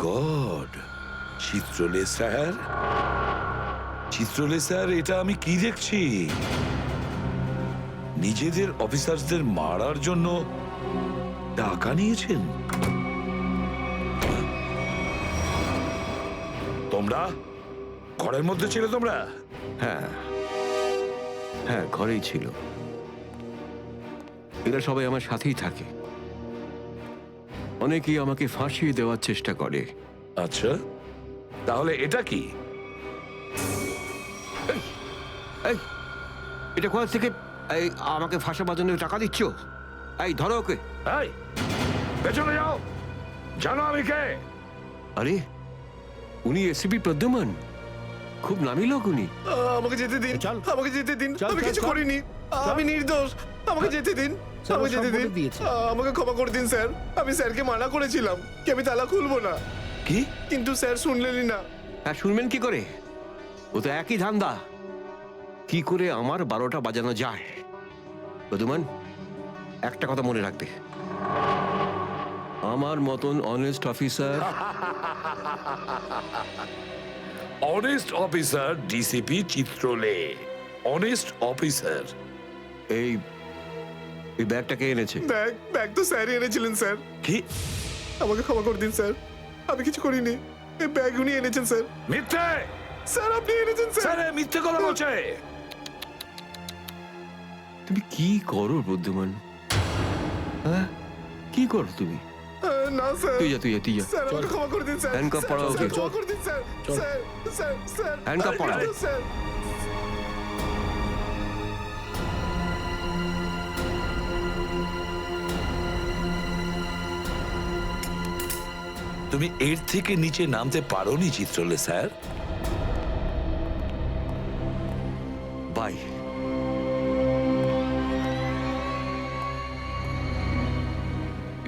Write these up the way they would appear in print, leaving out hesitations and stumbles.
God, চিত্রলে sir, চিত্রলে sir, এটা আমি কি দেখছি? নিজেদের অফিসারদের মারার জন্য টাকা নিয়েছেন তোমরা? ঘরের মধ্যে ছিল তোমরা? হ্যাঁ হ্যাঁ, ঘরেই ছিল। এরা সবাই আমার সাথেই থাকে। অনেকেই আমাকে ফাঁসিয়ে দেওয়ার চেষ্টা করে। আচ্ছা, তাহলে এটা কি? এই, এটা কোথা থেকে এই আমাকে ফাঁসাবার জন্য টাকা দিচ্ছ? এই ধরো ওকে। এই, পেছনে যাও, জানো আমি কে? আরে, উনি এসিপি প্রদ্যুমান, খুব নামি লোক উনি। আমাকে যেতে দিন, আমাকে যেতে দিন, আমি কিছু করিনি, আমি নির্দোষ, আমাকে যেতে দিন, আমাকে যেতে দিন, আমাকে ক্ষমা করে দিন স্যার। আমি স্যারকে মানা করেছিলাম কি আমি তালা খুলবো না, কি? কিন্তু স্যার শুনলেনই না। হ্যাঁ, শুনবেন কি করে? ও তো একই ধান্দা। কি করে আমার 12টা বাজানো যায়? প্রদ্যুমান, একটা কথা মনে রাখবে, আমার মতন honest officer, honest officer DCP Chitrale, honest officer. এই এই ব্যাগটাকে এনেছে। ব্যাগ তো স্যারই এনেছিলেন স্যার। কি? আমাকে ক্ষমা করে দিন স্যার, আমি কিছু করিনি, এই ব্যাগ উনি এনেছেন স্যার। মিথ্যে! স্যার আপনি এনেছেন স্যার। স্যার মিথ্যে কথা বলছে। তুমি কি করো প্রদ্যুমান? হ্যাঁ, কি করো তুমি? না স্যার, তুই যা, তুই যা, তুই যা। স্যার আমাকে ক্ষমা করে দিন স্যার। হ্যান্ডকাফ পরাও ওকে। স্যার, ক্ষমা করে দিন sir. Sir sir sir handcuff পরাও। স্যার। তুমি এর থেকে নিচে নামতে পারোনি চিত্রলে স্যার। বাই।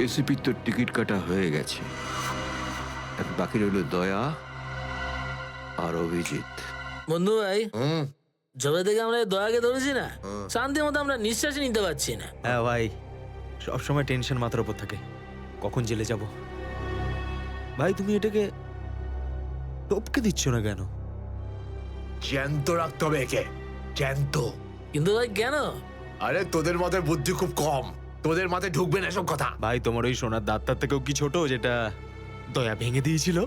এসিপির তো টিকিট কাটা হয়ে গেছে, এখন বাকি রইল দয়া আর অভিজিৎ। বন্ধু ভাই, যবে থেকে আমরা এই দয়াকে ধরেছি না, শান্তি মতো আমরা নিঃশ্বাসই নিতে পারছি না। হ্যাঁ ভাই, সবসময় টেনশন মাথার উপর থাকে, কখন জেলে যাব। ভাই তুমি এটাকে টপকে দিচ্ছ না কেন? জ্যান্ত রাখতে হবে একে, জ্যান্ত। কিন্তু ভাই কেন? আরে তোদের মাথায় বুদ্ধি খুব কম, তোদের মাথায় ঢুকবে না এসব কথা। ভাই তোমার ওই সোনার দাঁতটার থেকেও কি ছোট যেটা দয়া ভেঙে দিয়েছিল?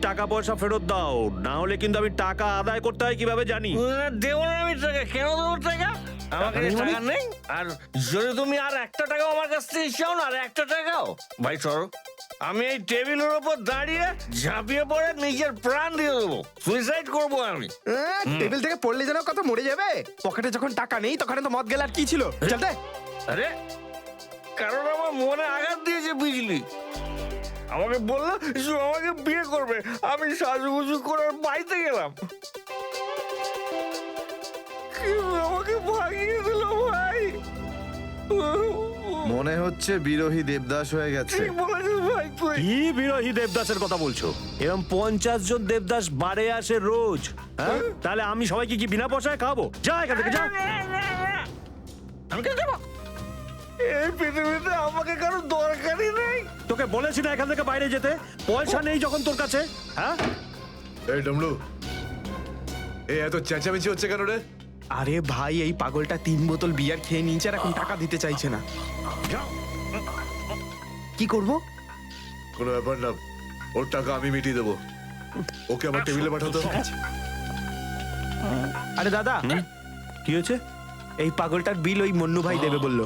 টাকা পয়সা ফেরত দাও, না হলে কিন্তু আমি টাকা আদায় করতে হয় কিভাবে জানি। দেবো না আমি টাকা, কেন দেবো টাকা? আমার কাছে টাকা নেই। আর যদি তুমি আর একটা টাকাও আমার কাছ থেকে চাও না, আর একটা টাকাও, ভাই সরো, আমি এই টেবিলের উপর দাঁড়িয়ে ঝাঁপিয়ে পড়ে নিজের প্রাণ দিয়ে দেবো, সুইসাইড করবো আমি। টেবিল থেকে পড়লে যেন কত মরে যাবে। পকেটে যখন টাকা নেই তখন তো মদ গেল, আর কি ছিল? চলতে আরে কারণ আমার মনে আঘাত দিয়েছে বিজলি, আমাকে বললো যে আমাকে বিয়ে করবে, আমি সাজুগুজু করে বাড়িতে গেলাম, কিন্তু আমাকে ভাগিয়ে দিল ভাই। মনে হচ্ছে বিরোহী দেবদাস হয়ে গেছে। ঠিক বলেছিস ভাই তুই। কি বিরোহী দেবদাসের কথা বলছো? এরকম 50 জন দেবদাস বাড়ে আসে রোজ, হ্যাঁ? তাহলে আমি সবাইকে কি বিনা পয়সায় খাবো? যা এখান থেকে যা। আমি কেন যাবো? এই পৃথিবীতে আমাকে কারো দরকারই নেই। তোকে বলেছি না এখান থেকে বাইরে যেতে? পয়সা নেই যখন তোর কাছে, হ্যাঁ? এই ডমরু, এই এত চেঁচামেচি হচ্ছে কেন রে? আরে ভাই, এই পাগলটা 3 বোতল বিয়ার খেয়ে নিয়েছে আর এখন টাকা দিতে চাইছে না। কি করব? কোনো ব্যাপার না, ওর টাকা আমি মিটিয়ে দেবো। ওকে আমার টেবিলে পাঠাতো। আরে দাদা, কি হয়েছে? এই পাগলটার বিল ওই মন্নু ভাই দেবে বললো।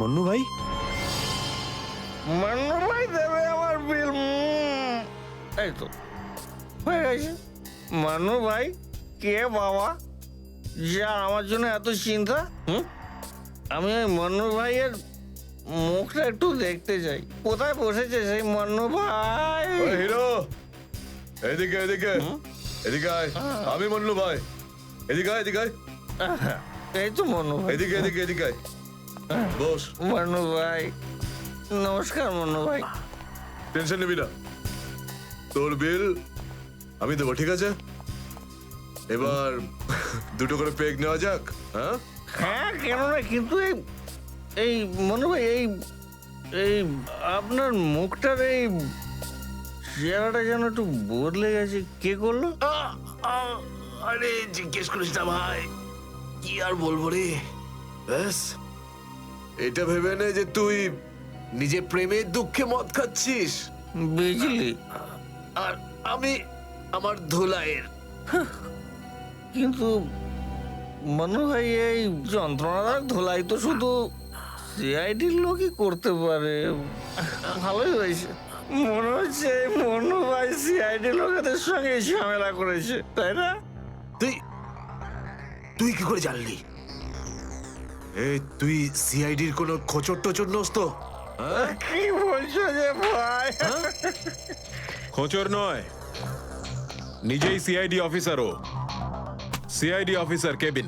মন্নু ভাই? মান্নু ভাই দেবে আমার বিল। এই তো হয়ে গেছে। মান্নু ভাই কে বাবা, যা আমার জন্য এত চিন্তা? আমি ওই মান্নু ভাইয়ের মুখটা একটু দেখতে চাই। কোথায় বসেছে সেই মান্নু ভাই? হিরো, এদিকে এদিকে এদিকে আয়। আমি মন্নু ভাই, এদিকে আয়, এদিকে আয়। এই তো মান্নু ভাই। এদিকে এদিকে এদিকে আয়। বস। মান্নু ভাই নমস্কার। মান্নু ভাই টেনশন নিবি না, তোর বিল আমি দেবো, ঠিক আছে? এবার দুটো করে পেগ নেওয়া যাক। হ্যাঁ হ্যাঁ, কেন না, কিন্তু এই মনে ভাই এই আপনার মুখটার এই চেহারাটা যেন একটু বদলে গেছে। কে করলো? আরে জিজ্ঞেস করিস না ভাই, কি আর বলবো রে। ব্যাস, এটা ভেবে নে যে তুই নিজে প্রেমের দুঃখে মদ খাচ্ছিস বিজলি, আর আমি আমার ধুলাইয়ের। কিন্তু মনে হয় এই যন্ত্রণাদায়ক ধোলাই তো শুধু সিআইডির লোকই করতে পারে। ভালোই হয়েছে, মনে হচ্ছে এই মনু ভাই সিআইডি লোকেদের সঙ্গে ঝামেলা করেছে, তাই না? তুই তুই কি করে জানলি? এই তুই সিআইডির কোনো খোঁচর টোচর নোস তো? কি বলছো যে ভাই? খোঁচর নয়, নিজেই সিআইডি অফিসারও। CID officer cabin.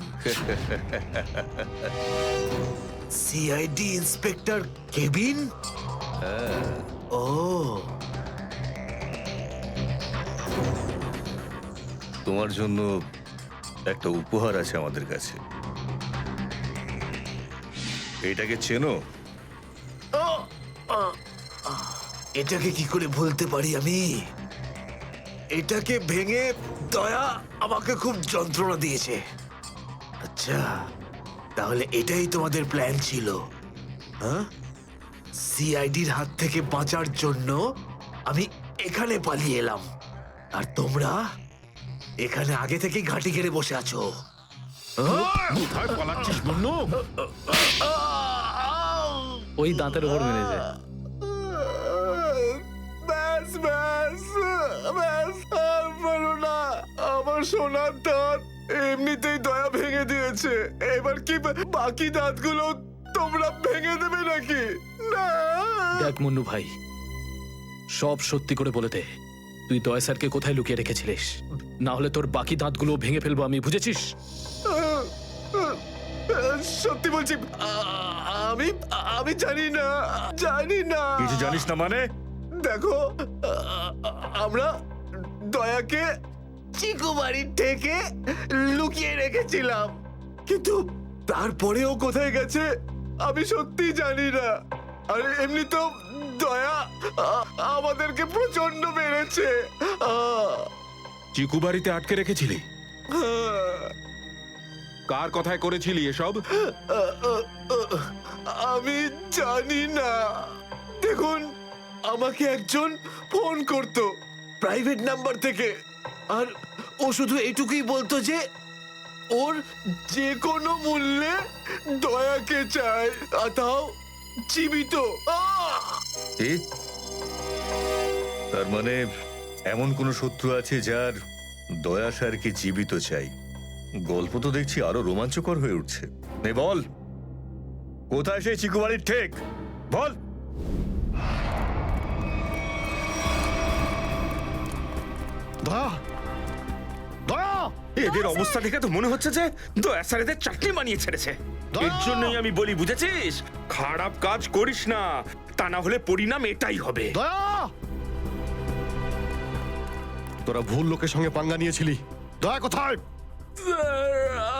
CID inspector cabin? ও, তোমার জন্য একটা উপহার আছে আমাদের কাছে, এটাকে চেনো? এটাকে কি করে ভুলতে পারি আমি? এটাকে ভেঙে দয়া আমাকে খুব যন্ত্রণা দিয়েছে। আচ্ছা, তাহলে এটাই তোমাদের প্ল্যান ছিল, হ্যাঁ? সিআইডির হাত থেকে বাঁচার জন্য আমি এখানে পালিয়ে এলাম, আর তোমরা এখানে আগে থেকে ঘাঁটি ঘেরে বসে আছো। কোথায় পালাচ্ছিস বন্নু? ওই দাঁতের উপর মেরেছে। ব্যাস ব্যাস ব্যাস, আর পারো না। আমার সোনার দাঁত এমনিতেই দয়া ভেঙে দিয়েছে, এবার কি বাকি দাঁতগুলো তোমরা ভেঙে দেবে নাকি? না। দেখ মুন্নু ভাই, সব সত্যি করে বলে দে, তুই দয়া স্যারকে কোথায় লুকিয়ে রেখেছিলিস? না হলে তোর বাকি দাঁতগুলো ভেঙে ফেলবো আমি, বুঝেছিস? সত্যি বলছি, আমি আমি জানি না, জানি না। কিছু জানিস না মানে? দেখো, আমরা দয়াকে চিকু বাড়ির থেকে লুকিয়ে রেখেছিলাম, কিন্তু তারপরেও কোথায় গেছে আমি সত্যি জানি না। আর এমনি তো দয়া আমাদেরকে প্রচন্ড মেরেছে। চিকু বাড়িতে আটকে রেখেছিলি? কার কথায় করেছিলি এসব? আমি জানি না, দেখুন আমাকে একজন ফোন করতো প্রাইভেট নাম্বার থেকে, আর ও শুধু এইটুকুই বলতো যে ওর যে কোনো মূল্যে দয়াকে চায়, আর তাও জীবিত। কি? তার মানে এমন কোন শত্রু আছে যার দয়া স্যারকে জীবিত চাই? গল্প তো দেখছি আরো রোমাঞ্চকর হয়ে উঠছে। নে বল, কোথায় সেই চিকুবাড়ির ঠেক? বল। দয়া, দয়া! এদের অবস্থা দেখে তো মনে হচ্ছে যে দয়া স্যার এদের চাকরি বানিয়ে ছেড়েছে। এর জন্যই আমি বলি, বুঝেছিস, খারাপ কাজ করিস না, তা না হলে পরিণাম এটাই হবে। দয়া! তোরা ভুল লোকের সঙ্গে পাঙ্গা নিয়েছিলি। দয়া কোথায়?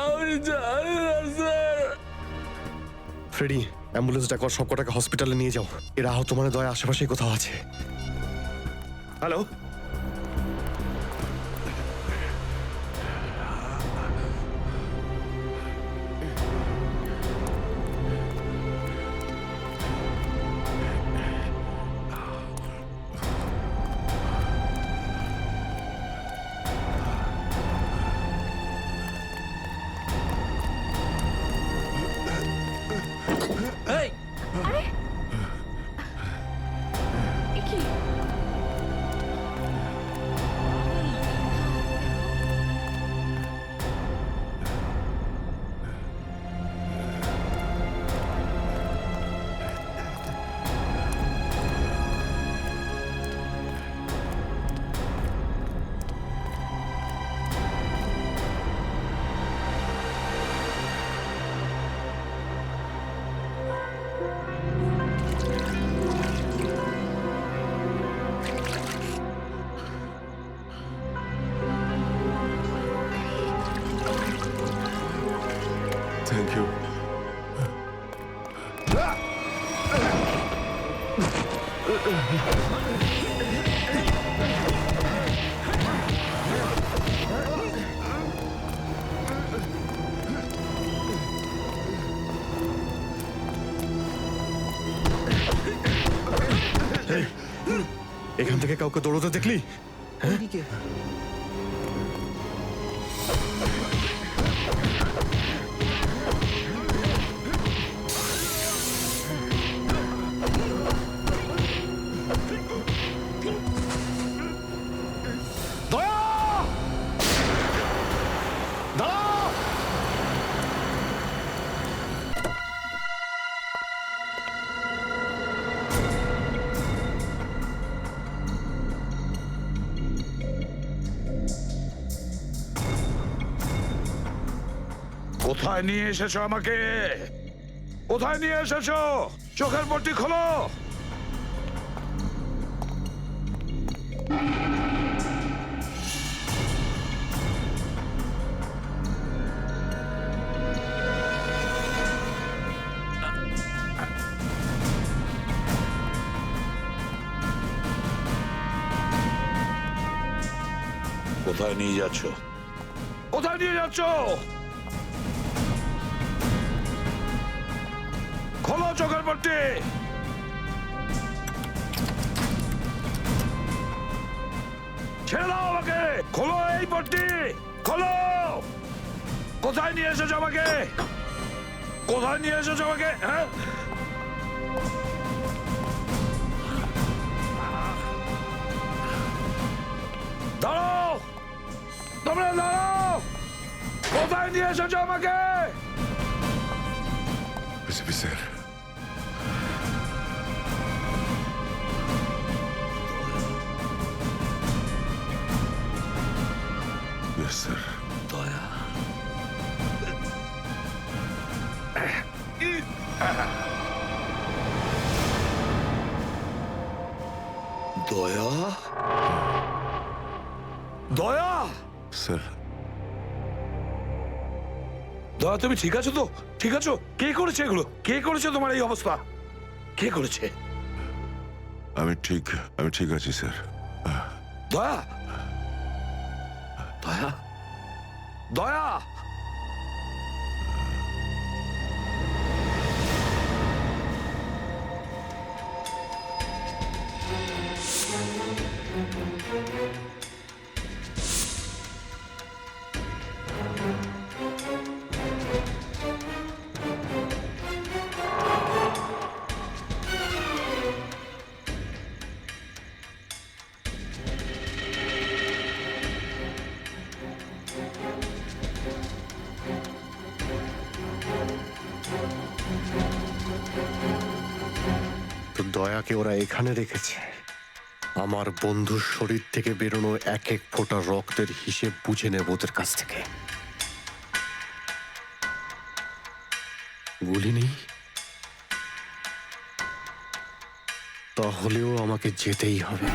আমি জানি না স্যার। ফ্রেডি, অ্যাম্বুলেন্স ডাকো, সব কটাকে হসপিটালে নিয়ে যাও। এরা আহত মানে দয়া আশেপাশে কোথাও আছে। হ্যালো, এই, কি থ্যাংক ইউ। এখান থেকে কাউকে দৌড়তে দেখলি? কোথায় নিয়ে এসেছো আমাকে? কোথায় নিয়ে এসেছো? চোখের পট্টি খোলো। কোথায় নিয়ে যাচ্ছ? কোথায় নিয়ে যাচ্ছ? খোলো চোখের পট্টি। ছেড়ে দাও আমাকে। খোলো এই পট্টি, খোলো। কোথায় নিয়ে এসেছো আমাকে? কোথায় নিয়ে এসেছো আমাকে? হ্যাঁ, দাঁড়াও, তোমরা দাঁড়াও। কোথায় নিয়ে এসেছো আমাকে? স্যার, স্যার, দয়া, দয়া, দয়া, স্যার, দয়া, তুমি ঠিক আছো তো? ঠিক আছো? কে করেছে এগুলো? কে করেছে তোমার এই অবস্থা? কে করেছে? আমি ঠিক আছি স্যার। দয়া, দয়া, দয়া। তো দয়াকে ওরা এখানে রেখেছে আমার বন্ধুর শরীর থেকে বেরোনো এক এক ফোঁটা রক্তের হিসেব বুঝে নেব ওদের কাছ থেকে। গুলি নেই, তাহলেও আমাকে যেতেই হবে।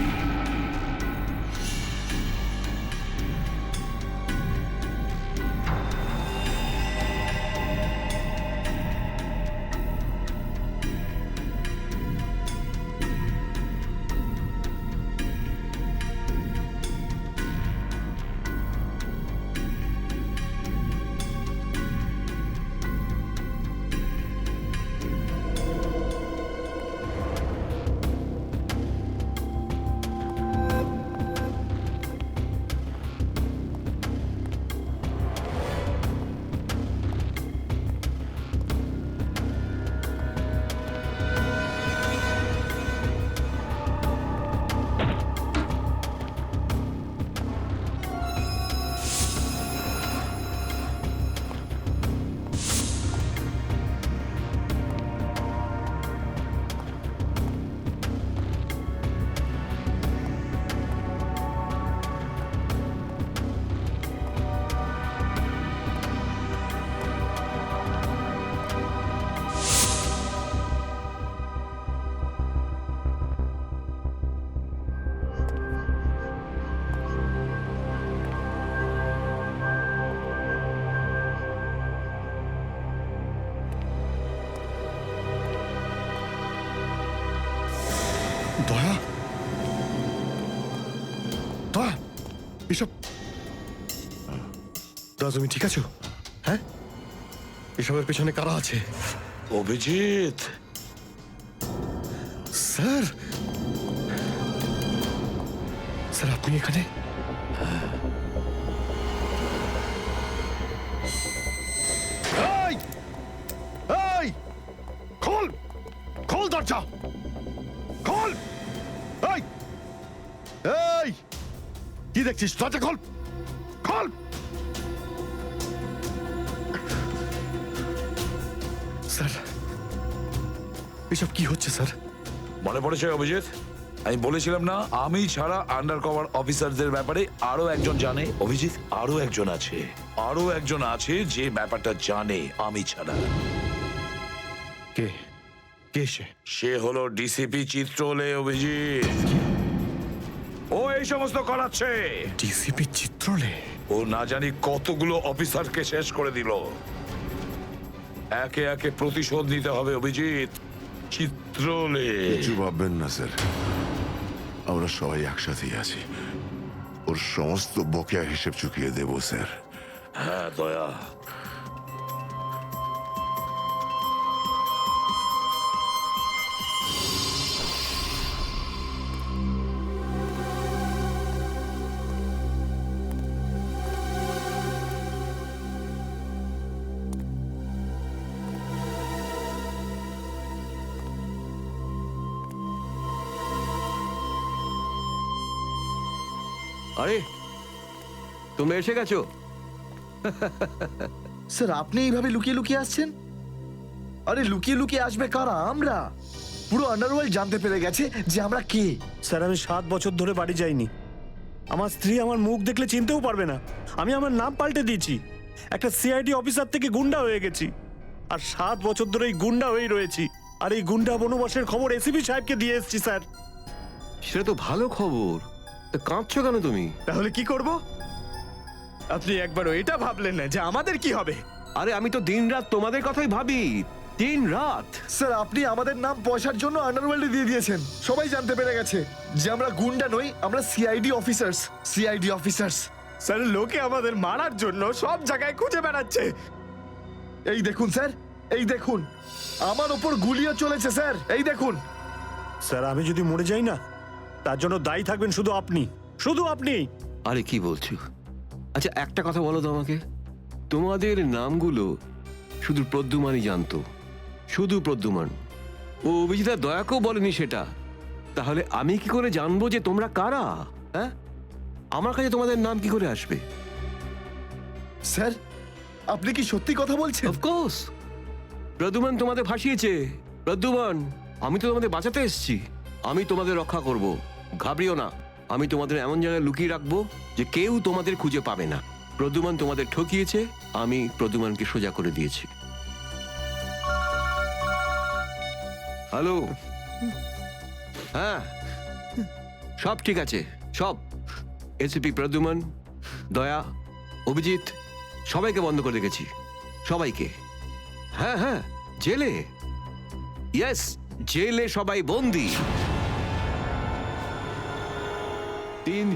দয়া, দয়া, এসব দয়া, তুমি ঠিক আছো? হ্যাঁ, এসবের পেছনে কারা আছে? অভিজিৎ, স্যার, স্যার আপনি এখানে? এই, এই, খোল, খোল দরজা, খোল! এই, এই, কি দেখছিস? দরজা খোল, খোল! স্যার, এসব কি হচ্ছে স্যার? মনে পড়েছে অভিজিৎ, আমি বলেছিলাম না আমি ছাড়া আন্ডার কভার অফিসারদের ব্যাপারে আরো একজন জানে। অভিজিৎ, আরো একজন আছে, আরো একজন আছে যে ব্যাপারটা জানে আমি ছাড়া। কে? কে সে? সে হলো ডিসিপি চিত্রলে। অভিজিৎ, ও এই সমস্ত করাচ্ছে। ডিসিপি চিত্রলে? ও না জানি কতগুলো অফিসারকে শেষ করে দিল। একে একে প্রতিশোধ নিতে হবে অভিজিৎ। চিত্রলে, কিছু ভাববেন না স্যার, আমরা সবাই একসাথেই আছি। ওর সমস্ত বকেয়া হিসেব চুকিয়ে দেব স্যার। হ্যাঁ দয়া, আরে তুমি এসে গেছো? স্যার আপনি এইভাবে লুকিয়ে লুকিয়ে আসছেন? আরে লুকিয়ে লুকিয়ে আসবে কারা? আমরা। পুরো আন্ডারওয়ার্ল্ড জানতে পেরে গেছে যে আমরা কে। স্যার আমি 7 বছর ধরে বাড়ি যাইনি। আমার স্ত্রী আমার মুখ দেখলে চিনতেও পারবে না। আমি আমার নাম পাল্টে দিয়েছি, একটা সিআইডি অফিসার থেকে গুন্ডা হয়ে গেছি। আর 7 বছর ধরে এই গুন্ডা হয়েই রয়েছি। আর এই গুন্ডা বনবাসের খবর এসিপি সাহেবকে দিয়ে এসেছি স্যার। সেটা তো ভালো খবর, তা কাঁদছো কেন তুমি? তাহলে কি করব? আপনি একবারও এটা ভাবলেন না যে আমাদের কি হবে? আরে আমি তো দিনরাত তোমাদের কথাই ভাবি, দিনরাত। স্যার আপনি আমাদের নাম পয়সার জন্য আন্ডারওয়ার্ল্ডে দিয়ে দিয়েছেন। সবাই জানতে পেরে গেছে যে আমরা গুন্ডা নই, আমরা CID officers. CID officers. Sir লোকে আমাদের মারার জন্য সব জায়গায় খুঁজে বেড়াচ্ছে। এই দেখুন স্যার, এই দেখুন, আমার ওপর গুলিও চলেছে স্যার, এই দেখুন। স্যার আমি যদি মরে যাই না, তার জন্য দায়ী থাকবেন শুধু আপনি, শুধু আপনি। আরে কি বলছো? আচ্ছা একটা কথা বলো তো আমাকে, তোমাদের নামগুলো শুধু প্রদ্যুমানই জানতো, শুধু প্রদ্যুমান। ও অভিজিৎ আর দয়াকেও বলেনি সেটা। তাহলে আমি কি করে জানবো যে তোমরা কারা? হ্যাঁ, আমার কাছে তোমাদের নাম কি করে আসবে? স্যার, আপনি কি সত্যি কথা বলছেন? অফকোর্স, প্রদ্যুমান তোমাদের ফাঁসিয়েছে। প্রদ্যুমান, আমি তো তোমাদের বাঁচাতে এসেছি, আমি তোমাদের রক্ষা করব, ঘাবড়িও না। আমি তোমাদের এমন জায়গায় লুকিয়ে রাখবো যে কেউ তোমাদের খুঁজে পাবে না। প্রদ্যুমান তোমাদের ঠকিয়েছে, আমি প্রদ্যুমানকে সোজা করে দিয়েছি। হ্যালো, হ্যাঁ সব ঠিক আছে, সব। এসিপি প্রদ্যুমান, দয়া, অভিজিৎ সবাইকে বন্ধ করে রেখেছি, সবাইকে। হ্যাঁ হ্যাঁ, জেলে, ইয়েস, জেলে সবাই বন্দি।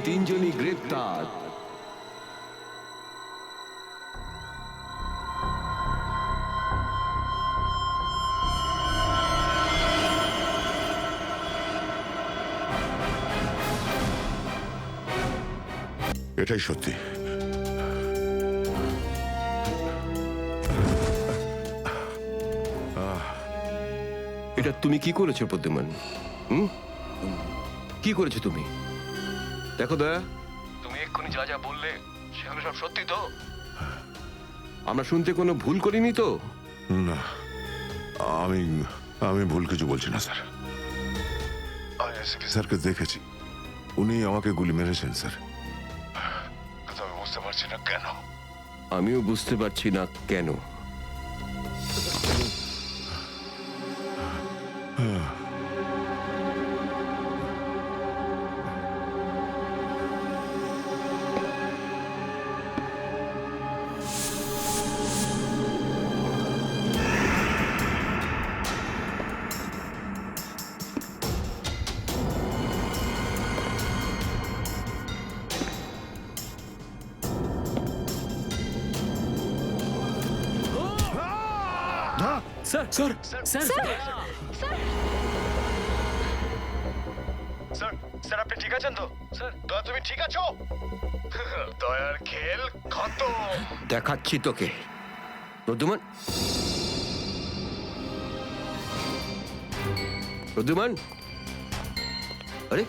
তিনজনই গ্রেপ্তার। এটাই সত্যি। এটা তুমি কি করেছো প্রদ্যুমান? কি করেছো তুমি? দেখো দয়া, তুমি এক্ষুনি যা যা বললে সেগুলো সব সত্যি তো? আমরা শুনতে কোনো ভুল করিনি তো? না, আমি ভুল কিছু বলছি না স্যার। আমি এসপি স্যারকে দেখেছি, উনি আমাকে গুলি মেরেছেন স্যার। কিন্তু আমি বুঝতে পারছি না কেন। আমিও বুঝতে পারছি না কেন। Sir sir sir sir, sir আপনি ঠিক আছেন তো? স্যার, দয়া তুমি ঠিক আছো? দয়ার খেল খতম। দেখাচ্ছি তোকে প্রদ্যুমান। প্রদ্যুমান, আরে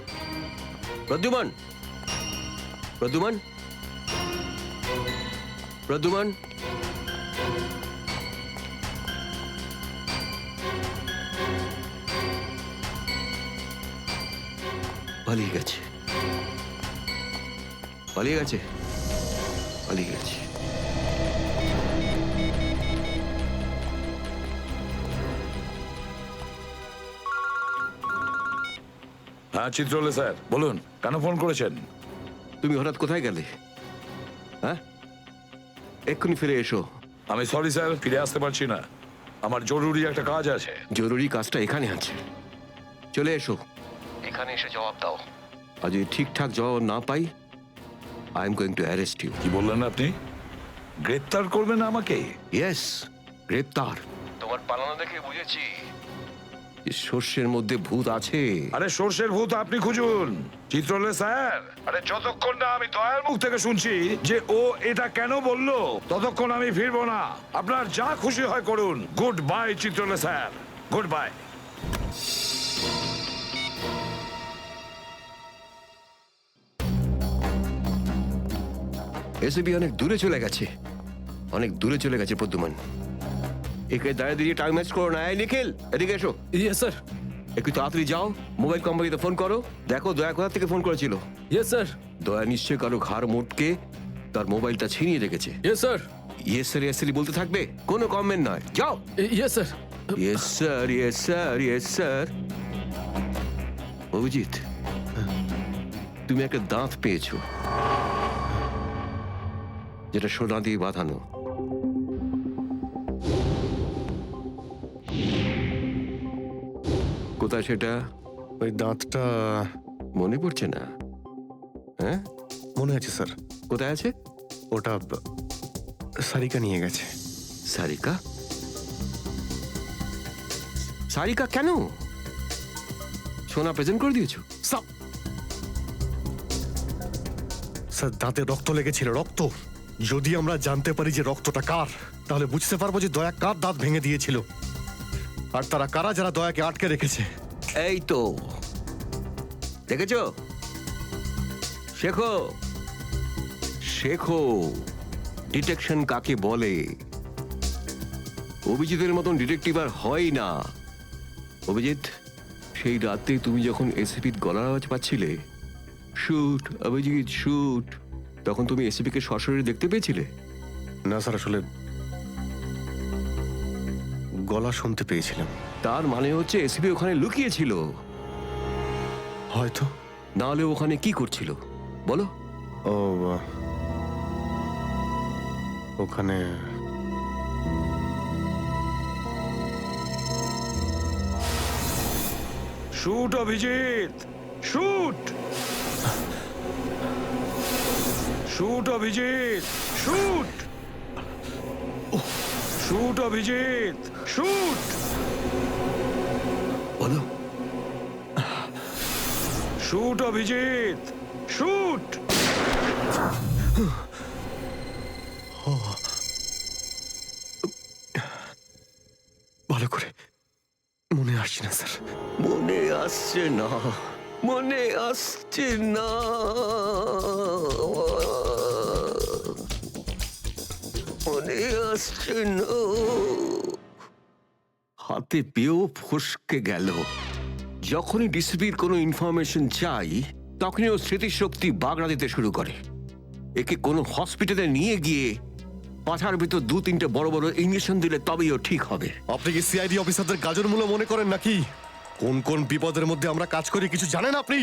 প্রদ্যুমান, প্রদ্যুমান, প্রদ্যুমান, পালিয়ে গেছে, পালিয়ে গেছে, পালিয়ে গেছে। হ্যাঁ চিত্রলে স্যার, বলুন কেন ফোন করেছেন? তুমি হঠাৎ কোথায় গেলে? হ্যাঁ, এক্ষুনি ফিরে এসো। আমি সরি স্যার, ফিরে আসতে পারছি না, আমার জরুরি একটা কাজ আছে। জরুরি কাজটা এখানে আছে, চলে এসো। এখানে এসে জবাব দাও, আর যদি ঠিকঠাক জবাব না পাই, I am going to arrest you. কি বললেন আপনি? গ্রেপ্তার করবেন আমাকে? ইয়েস, গ্রেপ্তার। তোমার পালানো দেখে বুঝেছি সর্ষের মধ্যে ভূত আছে। আরে সর্ষের ভূত আপনি খুঁজুন চিত্রলে স্যার। আরে যতক্ষণ না আমি দয়ার মুখ থেকে শুনছি যে ও এটা কেন বললো, ততক্ষণ আমি ফিরবো না। আপনার যা খুশি হয় করুন। Goodbye Chitrale sir, goodbye. এসবি অনেক দূরে চলে গেছে, অনেক দূরে চলে গেছে প্রদ্যুমান। একে দাঁড়িয়ে দিয়ে টাইম ওয়েস্ট করো না। এই নিখিল, এদিকে এসো। Yes sir. একটু তাড়াতাড়ি যাও, মোবাইল কোম্পানিতে ফোন করো, দেখো দয়া কোথা থেকে ফোন করেছিল। Yes sir. দয়া নিশ্চয়ই কারো ঘাড় মোটকে তার মোবাইলটা ছিনিয়ে রেখেছে। Yes sir. Yes sir, yes sir বলতে থাকবে, কোনো কমেন্ট নয়, যাও। Yes sir. Yes sir, yes sir, yes sir. Abhijit, তুমি একটা দাঁত পেয়েছো, যেটা সোনা দিয়ে বাঁধানো। কোথায় সেটা? ওই দাঁতটা মনে পড়ছে না? হ্যাঁ মনে আছে স্যার। কোথায় আছে? ওটা সারিকা নিয়ে গেছে। সারিকা? সারিকা কেন? সোনা প্রেজেন্ট করে দিয়েছো? স্যার দাঁতে রক্ত লেগেছিল, রক্ত। যদি আমরা জানতে পারি যে রক্তটা কার, তাহলে বুঝতে পারবো যে দয়া কার দাঁত ভেঙে দিয়েছিল, আর তারা কারা যারা দয়াকে আটকে রেখেছে। এই তো দেখেছো, শেখো শেখো ডিটেকশন কাকে বলে। অভিজিতের মতন ডিটেকটিভ আর হয় না। অভিজিৎ, সেই রাতে তুমি যখন এসিপির গলার আওয়াজ পাচ্ছিলে, শুট অভিজিৎ শুট, তখন তুমি এসিপিকে সরাসরি দেখতে পেয়েছিলে? না স্যার, আসলে গলা শুনতে পেয়েছিলাম। তার মানে হচ্ছে এসিপি ওখানে লুকিয়েছিল। হয়তো। নাহলে ওখানে কি করছিল বলো? ও ওখানে shoot Abhijit, shoot shoot Abhijit, shoot shoot Abhijit, shoot বলো। Shoot Abhijit, shoot. ভালো করে মনে আসছে না স্যার। মনে আসছে না, মনে আসছে না। মনে আসছে না। হাতে পেয়েও ফসকে গেল। যখনই ডিসিপির কোনো ইনফরমেশন চাই, তখনই ও স্মৃতিশক্তি বাগড়া দিতে শুরু করে। একে কোনো হসপিটালে নিয়ে গিয়ে পাঠার ভিতর 2-3টে বড় বড় ইঞ্জেকশন দিলে তবেই ও ঠিক হবে। আপনি কি সিআইডি অফিসারদের গাজর মূল্য মনে করেন নাকি? কোন কোন বিপদের মধ্যে আমরা কাজ করি কিছু জানেন আপনি?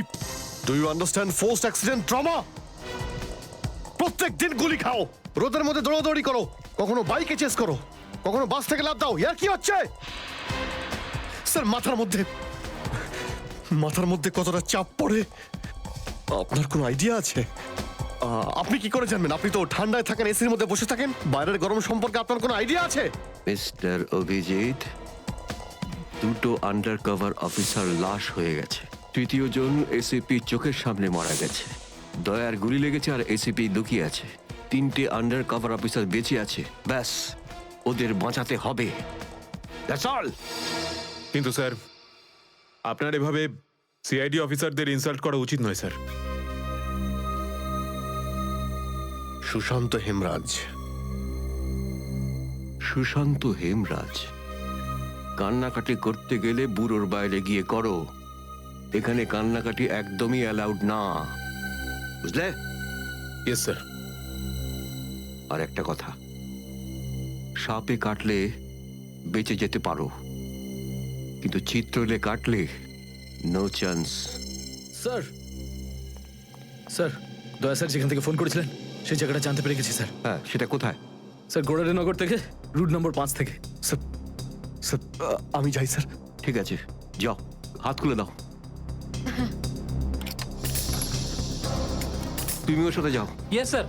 Do you understand forced accident trauma? প্রত্যেক দিন গুলি খাও, রোদের মধ্যে দৌড়াদৌড়ি করো, কখনো বাইকে চেস করো, কখনো বাস থেকে লাফ দাও। ইয়ার কি হচ্ছে স্যার? মাথার মধ্যে কতটা চাপ পড়ে আপনার কোনো আইডিয়া আছে? আপনি কি করে জানবেন? আপনি তো ঠান্ডায় থাকেন, এসির মধ্যে বসে থাকেন। বাইরের গরম সম্পর্কে আপনার কোনো আইডিয়া আছে? মিস্টার অভিজিৎ, 2টো আন্ডার কভার অফিসার লাশ হয়ে গেছে। 3য় জন এসিপি চোখের সামনে মারা গেছে। দয়ার গুলি লেগেছে আর এসিপি লুকিয়ে আছে। 3টে আন্ডার কভার অফিসার বেঁচে আছে। ব্যাস, ওদের বাঁচাতে হবে। That's all. কিন্তু স্যার, আপনার এভাবে সিআইডি অফিসারদের ইনসাল্ট করা উচিত নয় স্যার। সুশান্ত হেমরাজ। সুশান্ত হেমরাজ? কান্নাকাটি করতে গেলে বুড়োর বাইরে গিয়ে করো। এখানে কান্নাকাটি একদমই অ্যালাউড না, বুঝলে? Yes sir. আর একটা কথা, সাপে কাটলে বেঁচে যেতে পারো, কিন্তু চিত্রলে কাটলে নো চান্স। স্যার, স্যার, দয়া স্যার যেখান থেকে ফোন করেছিলেন সেই জায়গাটা জানতে পেরে গেছি স্যার। হ্যাঁ, সেটা কোথায়? স্যার, গোড়ারিনগর থেকে, রুট নম্বর 5 থেকে। স্যার, স্যার আমি যাই স্যার। ঠিক আছে, যাও, হাত খুলে দাও। তুমি ওর সাথে যাও। Yes sir.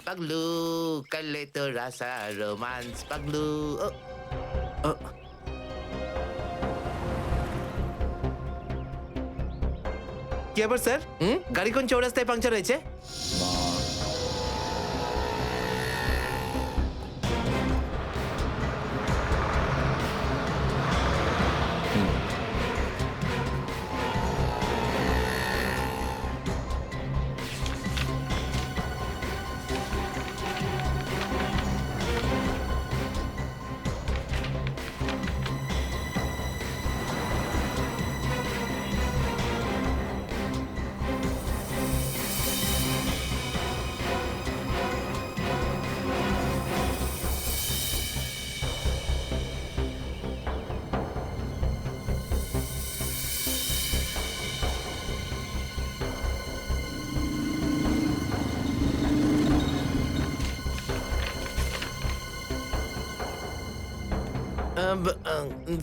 Paglu, kalito rasa romance. Paglu. কি ব্যাপার স্যার? গাড়ি কোন চৌরাস্তায় পাংচার হয়েছে?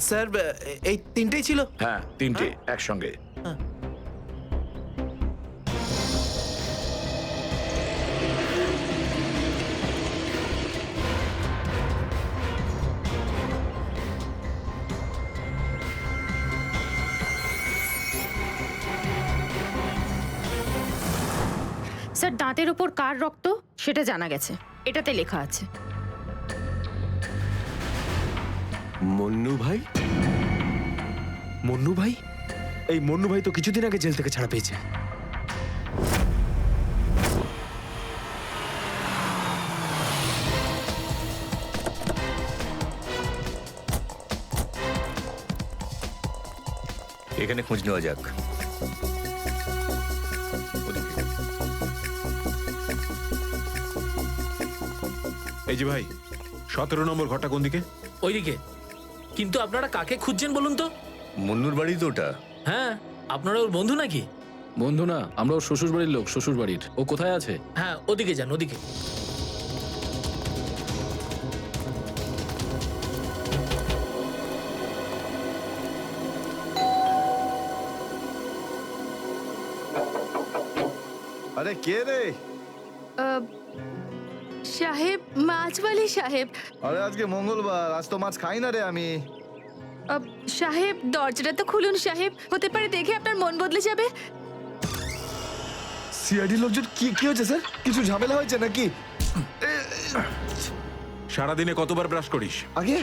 স্যার, এই তিনটেই ছিল? হ্যাঁ, 3টে একসঙ্গে। স্যার দাঁতের ওপর কার রক্ত সেটা জানা গেছে, এটাতে লেখা আছে। মন্নু ভাই? মন্নু ভাই? এই মন্নু ভাই তো কিছুদিন আগে জেল থেকে ছাড়া পেয়েছে। এখানে খোঁজ নেওয়া যাক। এই যে ভাই, 17 নম্বর ঘরটা কোন দিকে? ওইদিকে। কিন্তু আপনারা কাকে খুঁজছেন বলুন তো? মন্নুর বাড়ি তো ওটা। হ্যাঁ, আপনারা ওর বন্ধু নাকি? বন্ধু না, আমরা ওর শ্বশুর বাড়ির লোক। শ্বশুর বাড়ির। ও কোথায় আছে? হ্যাঁ, ওদিকে যান, ওদিকে। আরে কে রে? সাহেব, মাছওয়ালি সাহেব। আরে আজকে মঙ্গলবার, আজ তো মাছ খাই না রে আমি। সাহেব দরজাটা তো খুলুন সাহেব, হতে পারে দেখে আপনার মন বদলে যাবে। সিআইডি লোকজন কি কি হয়েছে স্যার? কিছু ঝামেলা হয়েছে নাকি? সারাদিনে কতবার ব্রাশ করিস? আগে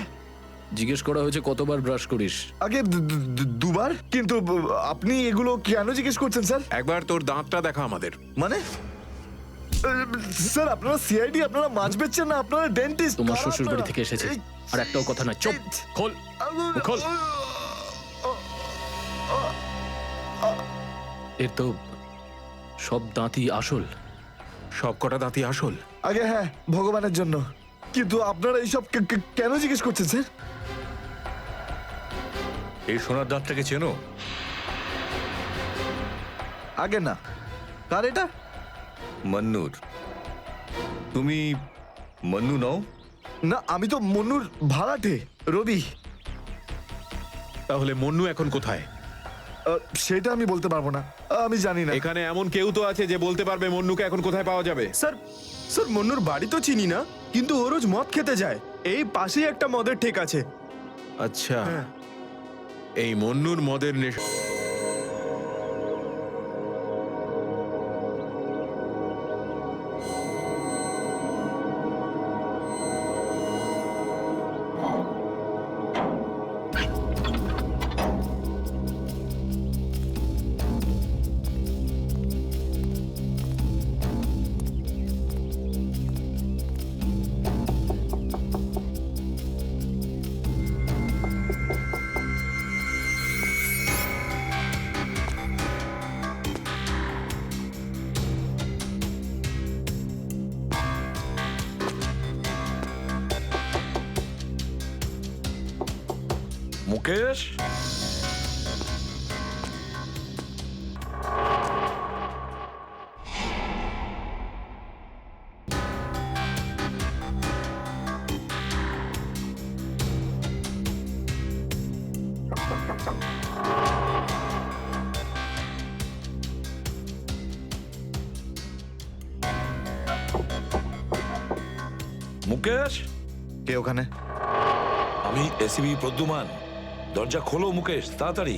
জিজ্ঞেস করা হয়েছে কতবার ব্রাশ করিস। আগে দুবার। কিন্তু আপনি এগুলো কেন জিজ্ঞেস করছেন স্যার? একবার তোর দাঁতটা দেখা আমাদের। মানে স্যার আপনারা সিআইডি, আপনারা মাছ বেচছেন না, আপনারা ডেন্টিস্ট? তোমার শ্বশুর বাড়ি থেকে এসেছে, আর একটাও কথা না। চুপ, খোল খোল। এর তো সব দাঁতই আসল। সব কটা দাঁতই আসল? আগে হ্যাঁ, ভগবানের জন্য। কিন্তু আপনারা এইসব কেন জিজ্ঞেস করছেন স্যার? এই সোনার দাঁতটাকে চেনো? আগে না। কার এটা? মন্নুর। তুমি মন্নু নও? না, আমি তো মন্নুর ভাড়াটে, রবি। তাহলে মন্নু এখন কোথায়? সেটা আমি বলতে পারবো না, আমি জানি না। এখানে এমন কেউ তো আছে যে বলতে পারবে মন্নুকে এখন কোথায় পাওয়া যাবে? স্যার, স্যার মন্নুর বাড়ি তো চিনি না, কিন্তু ও রোজ মদ খেতে যায়। এই পাশেই একটা মদের ঠেক আছে। আচ্ছা, এই মন্নুর মদের নেশা। মুকেশ, মুকেশ, কে ওখানে? আমি এসিবি প্রদ্যুমান। দরজা খোলো মুকেশ, তাড়াতাড়ি।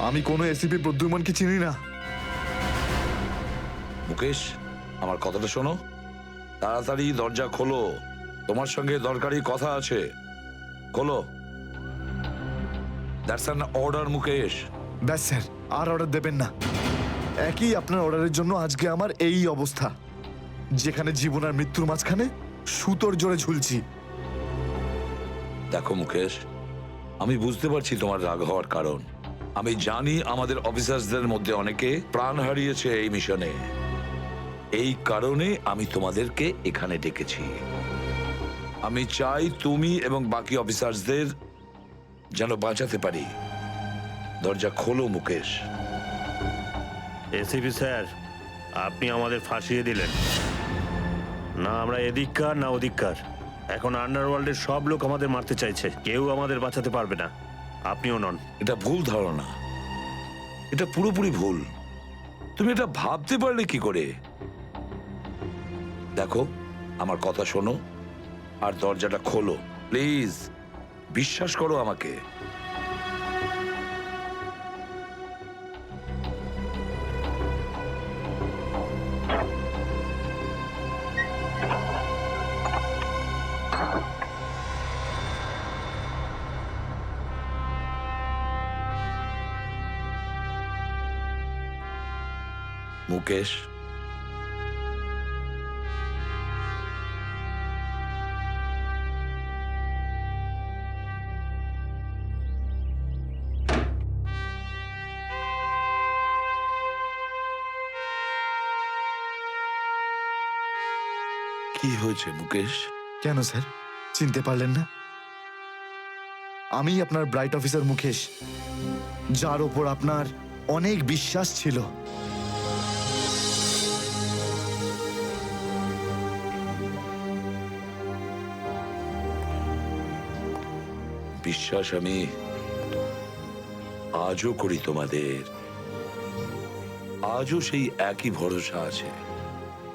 আমি কোনো এসিপি প্রদ্যুমানকে চিনি না। মুকেশ, আমার কথাটা শোনো। তাড়াতাড়ি দরজা খোলো, তোমার সঙ্গে দরকারি কথা আছে। খোলো। That's an order Mukesh. ব্যাস স্যার, আর অর্ডার দেবেন না। একই আপনার অর্ডারের জন্য আজকে আমার এই অবস্থা, যেখানে জীবন আর মৃত্যুর মাঝখানে সুতোর জোরে ঝুলছি। দেখো মুকেশ, আমি বুঝতে পারছি তোমার রাগ হওয়ার কারণ। আমি জানি আমাদের অফিসারদের মধ্যে অনেকে প্রাণ হারিয়েছে এই মিশনে। এই কারণে আমি তোমাদেরকে এখানে ডেকেছি। আমি চাই তুমি এবং বাকি অফিসারদের যেন বাঁচাতে পারি। দরজা খোলো মুকেশ। এসিপি স্যার, আপনি আমাদের ফাঁসিয়ে দিলেন। না আমরা এদিককার না ওদিককার। এখন আন্ডারওয়ার্ল্ডের সব লোক আমাদের মারতে চাইছে, কেউ আমাদের বাঁচাতে পারবে না, আপনিও নন। এটা ভুল ধারণা, এটা পুরোপুরি ভুল। তুমি এটা ভাবতে পারলে কি করে? দেখো, আমার কথা শোনো আর দরজাটা খোলো প্লিজ। বিশ্বাস করো আমাকে। মুকেশ, কি হয়েছে মুকেশ? কেন স্যার চিনতে পারলেন না? আমি আপনার ব্রাইট অফিসার মুকেশ, যার ওপর আপনার অনেক বিশ্বাস ছিল। বিশ্বাস আমি আজও করি তোমাদের, আজও সেই একই ভরসা আছে।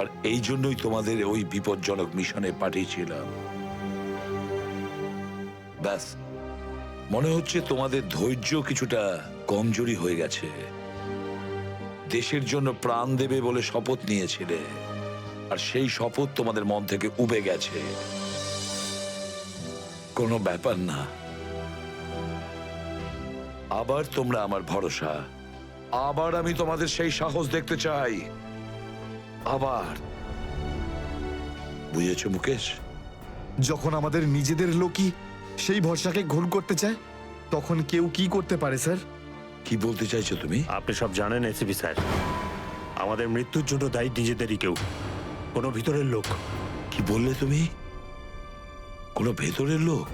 আর এই জন্যই তোমাদের ওই বিপজ্জনক মিশনে পাঠিয়েছিলাম। ব্যাস, মনে হচ্ছে তোমাদের ধৈর্য কিছুটা কমজোরি হয়ে গেছে। দেশের জন্য প্রাণ দেবে বলে শপথ নিয়েছিলে, আর সেই শপথ তোমাদের মন থেকে উবে গেছে। কোনো ব্যাপার না, আবার তোমরা আমার ভরসা, আবার আমি তোমাদের সেই সাহস দেখতে চাই। আবার, বুঝেছো মুকেশ? যখন আমাদের নিজেদের লোকই সেই ভরসাকে ঘোল করতে চায়, তখন কেউ কি করতে পারে স্যার? কি বলতে চাইছো তুমি? আপনি সব জানেন এসিপি স্যার, আমাদের মৃত্যুর জন্য দায়ী নিজেদেরই কেউ, কোনো ভিতরের লোক। কি বললে তুমি? কোনো ভেতরের লোক?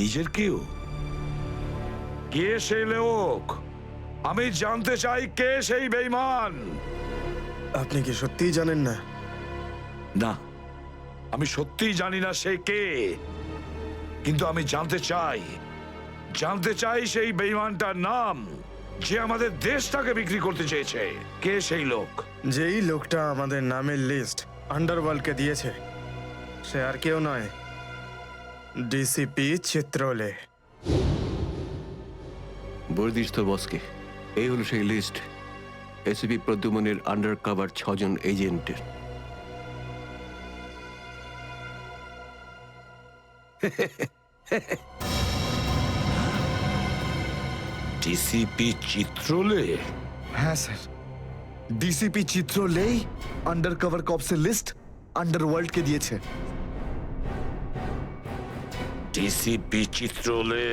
নিজের কেউ? কে সেই লোক? আমি জানতে চাই কে সেই বেঈমান। আপনি কি সত্যিই জানেন না? না, আমি সত্যিই জানি না সে কে, কিন্তু আমি জানতে চাই সেই বেঈমানটার নাম, যে আমাদের দেশটাকে বিক্রি করতে চেয়েছে। কে সেই লোক? যেই লোকটা আমাদের নামের লিস্ট আন্ডারওয়ার্ল্ডকে দিয়েছে, সে আর কেউ নয়, ডিসিপি চিত্রলে। বলে দিস তোর বসকে, এই হলো সেই লিস্ট এসিপি প্রদ্যুমনের আন্ডার কভার 6 জন এজেন্টের। ডিসিপি চিত্রলে? হ্যাঁ স্যার, ডিসিপি চিত্রলেই আন্ডার কভার কপসের লিস্ট আন্ডারওয়ার্ল্ডকে দিয়েছে। ডিসিপি চিত্রলে?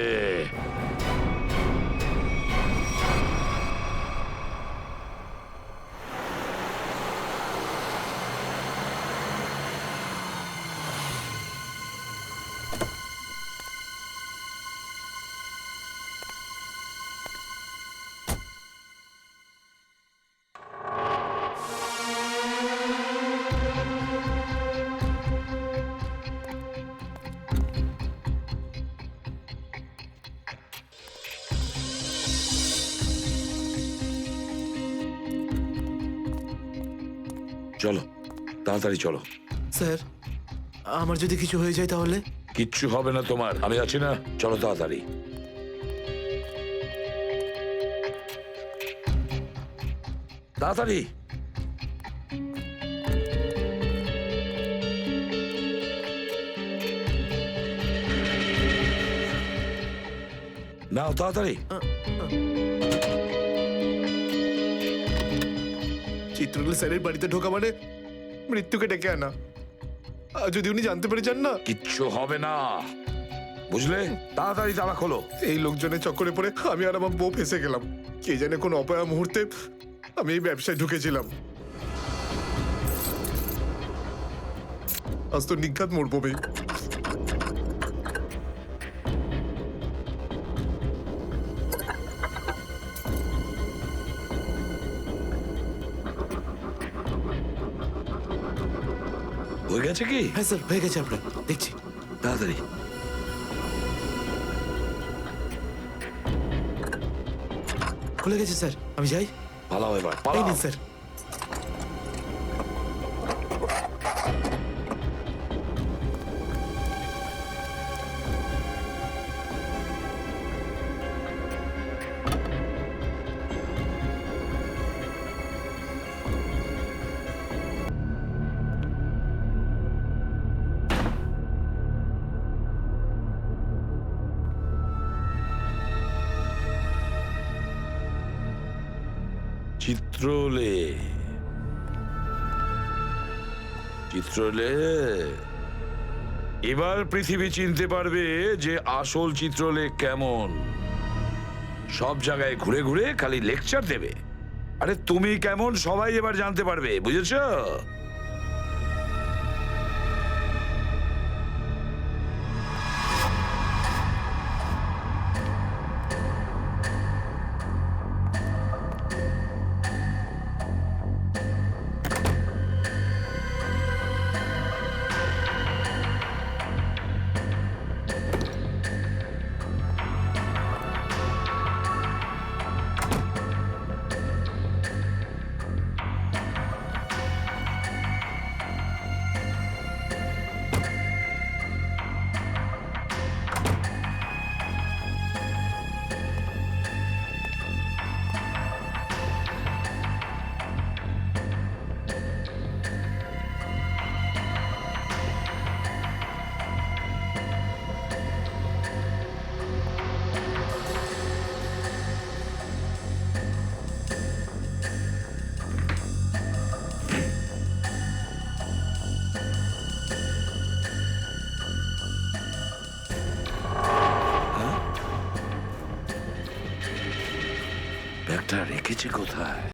চলো, তাড়াতাড়ি চলো। স্যার, আমার যদি কিছু হয়ে যায় তাহলে? কিচ্ছু হবে না তোমার, আমি আছি না। চলো তাড়াতাড়ি। তাড়াতাড়ি। নাও তাড়াতাড়ি। চিত্রলে স্যারের বাড়িতে ঢোকা মানে মৃত্যুকে ডেকে আনা। আর যদি উনি জানতে পেরে যান না? কিচ্ছু হবে না, বুঝলে? তাড়াতাড়ি তালা খোলো। এই লোকজনের চক্করে পড়ে আমি আর আমার বউ ফেসে গেলাম। কে জানে কোন অপয়া মুহূর্তে আমি এই ব্যবসায় ঢুকেছিলাম। আজ তো নিঘাত মরবো ভাই। হয়ে গেছে কি? হ্যাঁ স্যার, হয়ে গেছে আপনার, দেখছি। তাড়াতাড়ি। খুলে গেছে স্যার, আমি যাই। পালাও এবার, এই পালাও। নিন স্যার। চিত্রলে চিত্রলে এবার পৃথিবী চিনতে পারবে যে আসল চিত্রলেখ কেমন। সব জায়গায় ঘুরে ঘুরে খালি লেকচার দেবে। আরে তুমি কেমন সবাই এবার জানতে পারবে, বুঝেছো? ব্যাগটা রেখেছে কোথায়?